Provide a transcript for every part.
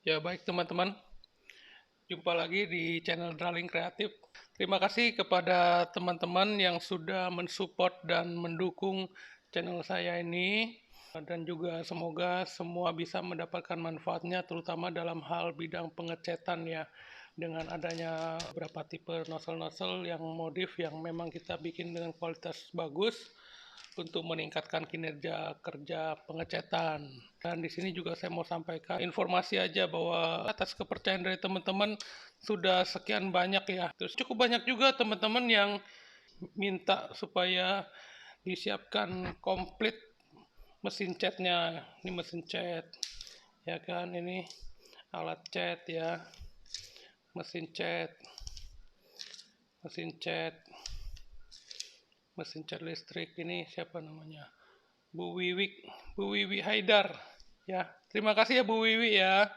Ya baik teman-teman, jumpa lagi di channel Draling Kreatif. Terima kasih kepada teman-teman yang sudah mensupport dan mendukung channel saya ini. Dan juga semoga semua bisa mendapatkan manfaatnya, terutama dalam hal bidang pengecetan ya. Dengan adanya beberapa tipe nozzle-nozzle yang modif yang memang kita bikin dengan kualitas bagus untuk meningkatkan kinerja kerja pengecetan. Dan di sini juga saya mau sampaikan informasi aja bahwa atas kepercayaan dari teman-teman sudah sekian banyak ya. Terus cukup banyak juga teman-teman yang minta supaya disiapkan komplit mesin catnya. Ini mesin cat, ya kan? Ini alat cat ya, mesin cat, mesin cat, mesin cat listrik. Ini siapa namanya? Bu Wiwi Haidar ya. Terima kasih ya Bu Wiwi ya.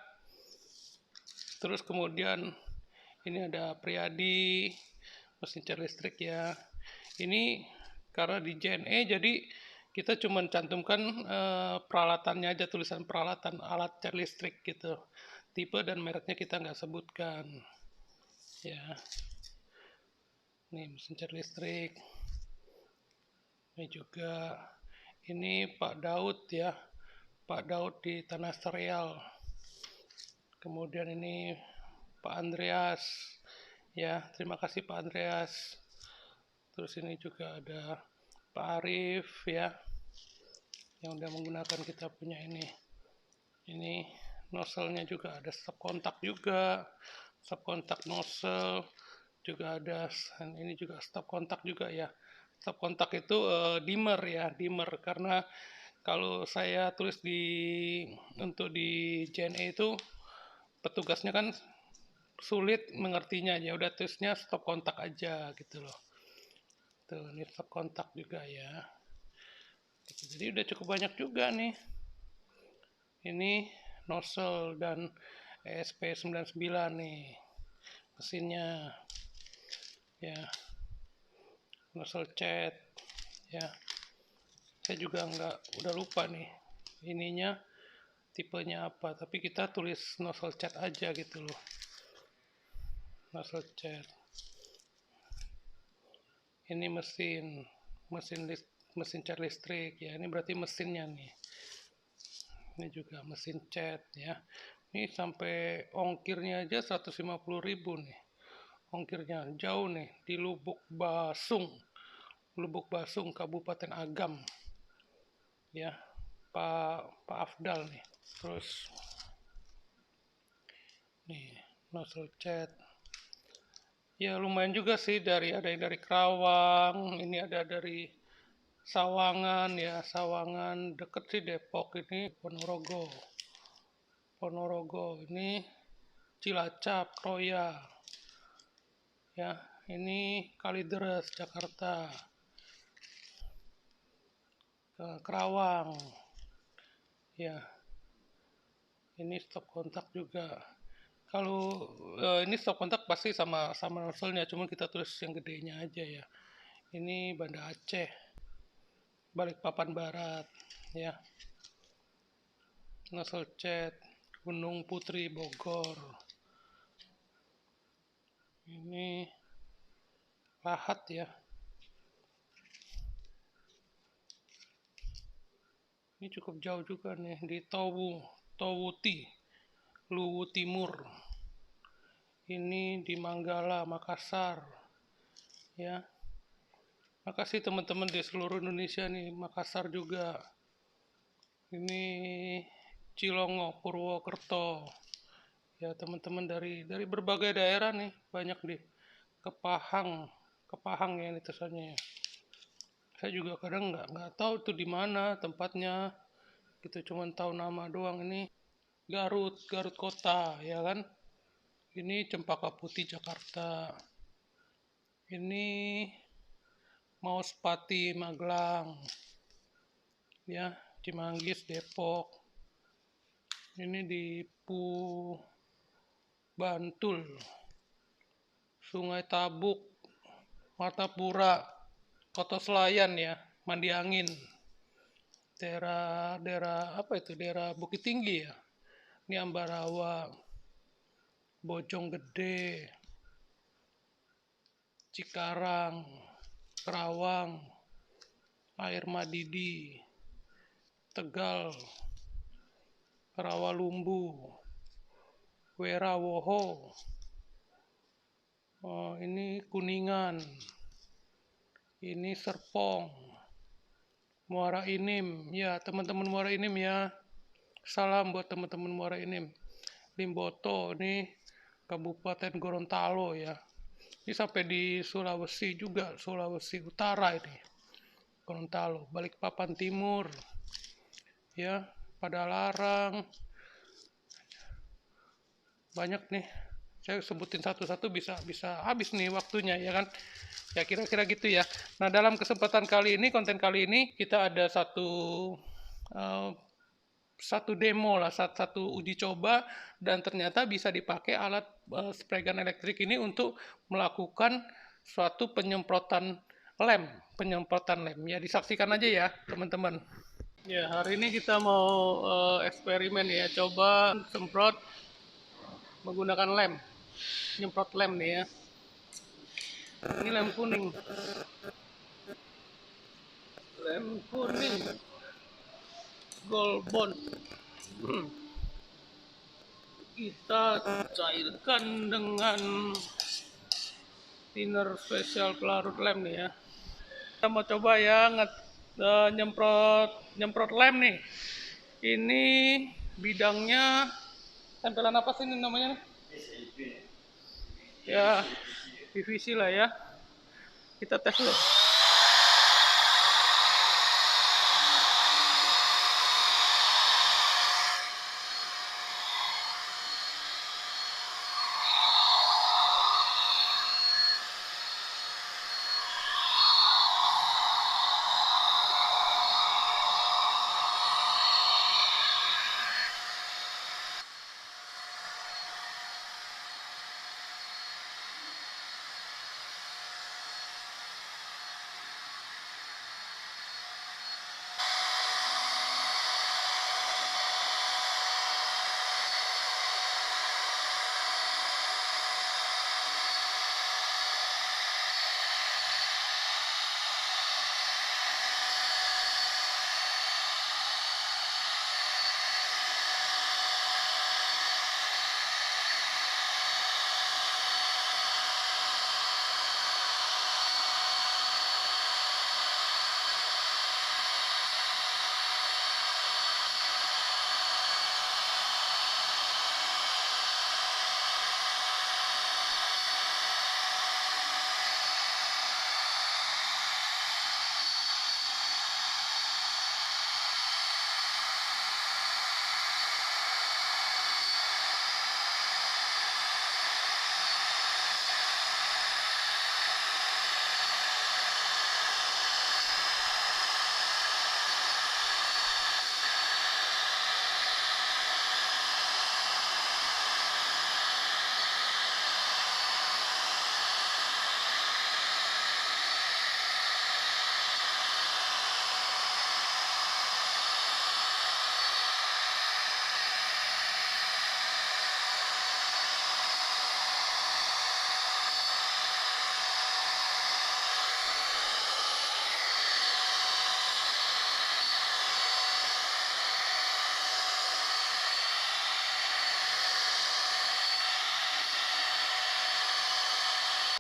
Terus kemudian ini ada Priyadi mesin cat listrik ya. Ini karena di JNE jadi kita cuma cantumkan peralatannya aja, tulisan peralatan alat cat listrik gitu. Tipe dan mereknya kita nggak sebutkan ya. Nih mesin cat listrik. Ini juga ini Pak Daud ya. Pak Daud di Tanah Serial. Kemudian ini Pak Andreas ya, terima kasih Pak Andreas. Terus ini juga ada Pak Arif ya, yang udah menggunakan kita punya ini nozzle-nya juga ada stop kontak juga, stop kontak nozzle juga ada. Dan ini juga stop kontak juga ya. Stop kontak itu dimmer ya, dimmer, karena kalau saya tulis untuk di JNE itu petugasnya kan sulit mengertinya, ya udah tulisnya stop kontak aja gitu loh. Tuh, ini stop kontak juga ya. Jadi udah cukup banyak juga nih. Ini nozzle dan ESP99 nih mesinnya ya, nozzle cat ya. Saya juga udah lupa nih ininya tipenya apa, tapi kita tulis nozzle cat aja gitu loh. Nozzle cat. Ini mesin cat listrik ya. Ini berarti mesinnya nih. Ini juga mesin cat ya. Ini sampai ongkirnya aja 150.000 nih. Ongkirnya jauh nih di Lubuk Basung. Lubuk Basung, Kabupaten Agam. Ya, Pak Afdal nih. Terus nih nozzle cat. Ya lumayan juga sih, ada yang dari Kerawang, ini ada dari Sawangan ya, Sawangan deket sih Depok, ini Ponorogo. Ponorogo ini Cilacap, Kroya. Ya, ini Kalideres, Jakarta. Kerawang. Ya. Ini stop kontak juga. Kalau ini stop kontak pasti sama nozzle-nya, cuma kita tulis yang gedenya aja ya. Ini Banda Aceh, Balikpapan Barat, ya. Nozzle cat, Gunung Putri, Bogor. Ini Lahat ya. Ini cukup jauh juga nih di Towuti, Luwu Timur. Ini di Manggala, Makassar. Ya. Makasih teman-teman di seluruh Indonesia nih, Makassar juga. Ini Cilongo, Purwokerto. Ya, teman-teman dari berbagai daerah nih, banyak di Kepahang ya ini tulisannya ya. Saya juga kadang nggak tahu tuh di mana tempatnya. Gitu cuman tahu nama doang. Ini Garut kota ya kan. Ini Cempaka Putih Jakarta. Ini Mauspati Magelang. Ya, Cimanggis Depok. Ini di Bantul. Sungai Tabuk, Martapura, Kota Selayan ya, Mandi Angin. Daerah apa itu? Daerah Bukit Tinggi ya. Ini Ambarawa, Bojonggede, Cikarang, Kerawang, Air Madidi, Tegal, Rawalumbu, Werawoho, ini Kuningan, ini Serpong, Muara Enim. Ya, teman-teman Muara Enim ya. Salam buat teman-teman Muara Enim. Limboto, ini Kabupaten Gorontalo ya. Ini sampai di Sulawesi juga, Sulawesi Utara ini. Gorontalo, Balikpapan Timur, ya, Padalarang. Banyak nih. Saya sebutin satu-satu bisa habis nih waktunya ya kan. Ya kira-kira gitu ya. Nah, dalam kesempatan kali ini, konten kali ini kita ada satu demo lah, satu uji coba, dan ternyata bisa dipakai alat spray gun elektrik ini untuk melakukan suatu penyemprotan lem. Ya, disaksikan aja ya teman-teman. Ya, hari ini kita mau eksperimen ya, coba semprot menggunakan lem, nyemprot lem nih ya. Ini lem kuning, gold bond. Kita cairkan dengan thinner spesial pelarut lem nih ya. Kita mau coba ya nyemprot lem nih. Ini bidangnya tempelan apa sih ini namanya? Ya, PVC lah ya. Kita tes dulu.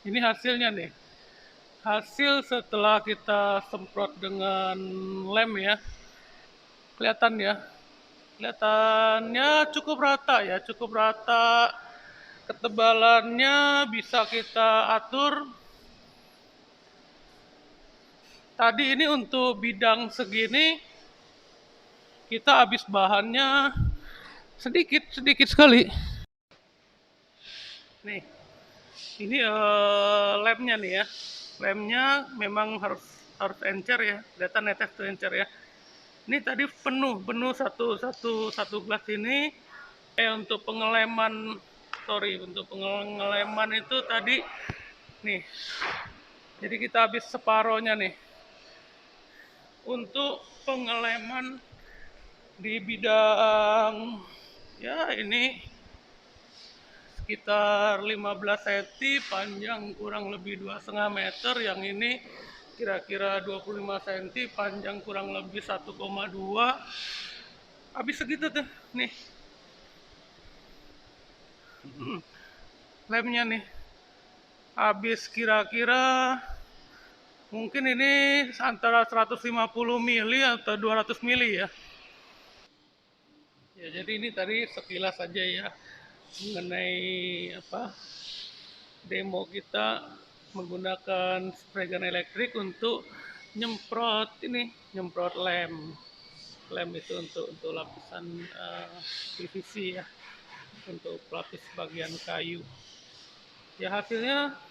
Ini hasilnya nih. Hasil setelah kita semprot dengan lem ya. Kelihatan ya. Kelihatannya cukup rata ya, cukup rata. Ketebalannya bisa kita atur. Tadi ini untuk bidang segini kita habis bahannya sedikit sekali. Nih, ini lemnya nih ya. Lemnya memang harus encer ya. Kelihatan netes tuh encer ya. Ini tadi penuh satu gelas ini. Untuk pengeleman itu tadi nih. Jadi kita habis separohnya nih. Untuk pengeleman di bidang Ya, ini sekitar 15 cm, panjang kurang lebih 2,5 meter. Yang ini kira-kira 25 cm, panjang kurang lebih 1,2. Habis segitu tuh, nih lemnya nih. Habis kira-kira mungkin ini antara 150 mili atau 200 mili ya. Ya, jadi ini tadi sekilas saja ya mengenai apa demo kita menggunakan spray gun elektrik untuk nyemprot lem itu untuk lapisan PVC ya, untuk pelapis bagian kayu. Ya, hasilnya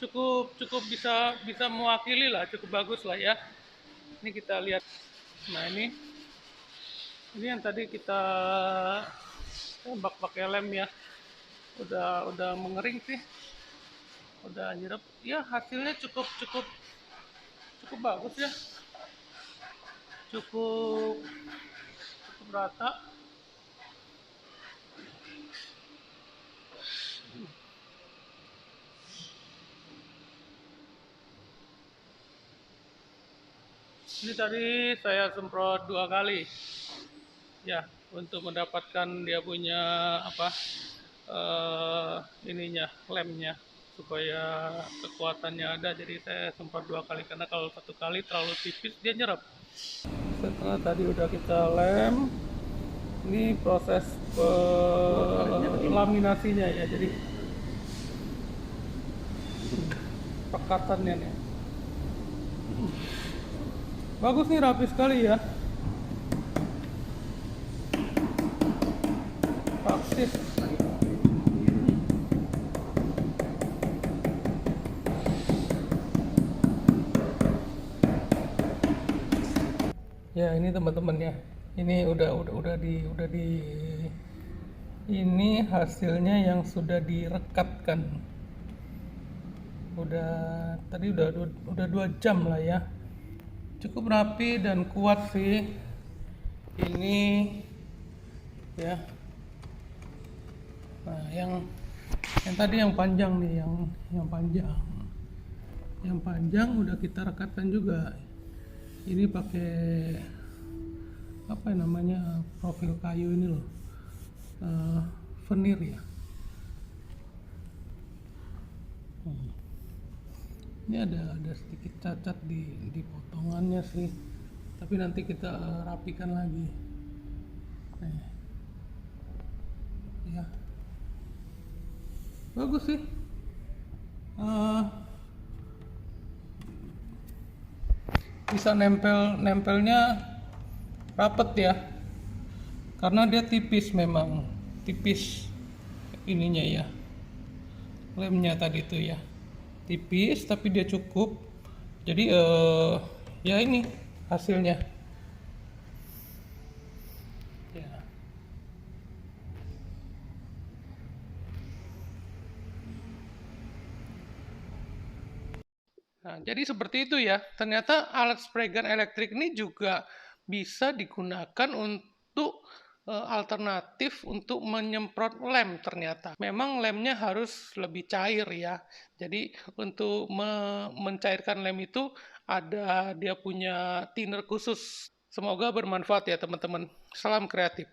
cukup cukup bisa bisa mewakili lah, cukup bagus lah ya. Ini kita lihat. Nah, ini yang tadi kita tembak pakai lem ya. Udah mengering sih, udah nyerap. Ya, hasilnya cukup cukup cukup bagus ya, cukup cukup rata. Ini tadi saya semprot 2 kali ya, untuk mendapatkan dia punya apa ininya, lemnya, supaya kekuatannya ada. Jadi saya semprot 2 kali, karena kalau 1 kali terlalu tipis dia nyerap. Setelah tadi udah kita lem, ini proses laminasinya ya, jadi pekatannya nih bagus nih, rapi sekali ya, praktis. Ya, ini teman-teman ya, ini udah di ini hasilnya yang sudah direkatkan. Udah tadi udah 2 jam lah ya, cukup rapi dan kuat sih ini ya. Nah, yang tadi yang panjang nih, yang panjang udah kita rekatkan juga. Ini pakai apa namanya, profil kayu ini loh, veneer ya. Ini ada sedikit cacat di potongannya sih, tapi nanti kita rapikan lagi. Nah, ya bagus sih. Eh, Bisa nempelnya rapet ya, karena dia tipis, memang tipis ininya ya, lemnya tadi tuh ya, tipis tapi dia cukup. Jadi ya ini hasilnya ya. Nah, jadi seperti itu ya. Ternyata alat spray gun elektrik ini juga bisa digunakan untuk alternatif untuk menyemprot lem ternyata. Memang lemnya harus lebih cair ya. Jadi untuk mencairkan lem itu ada dia punya thinner khusus. Semoga bermanfaat ya teman-teman. Salam kreatif.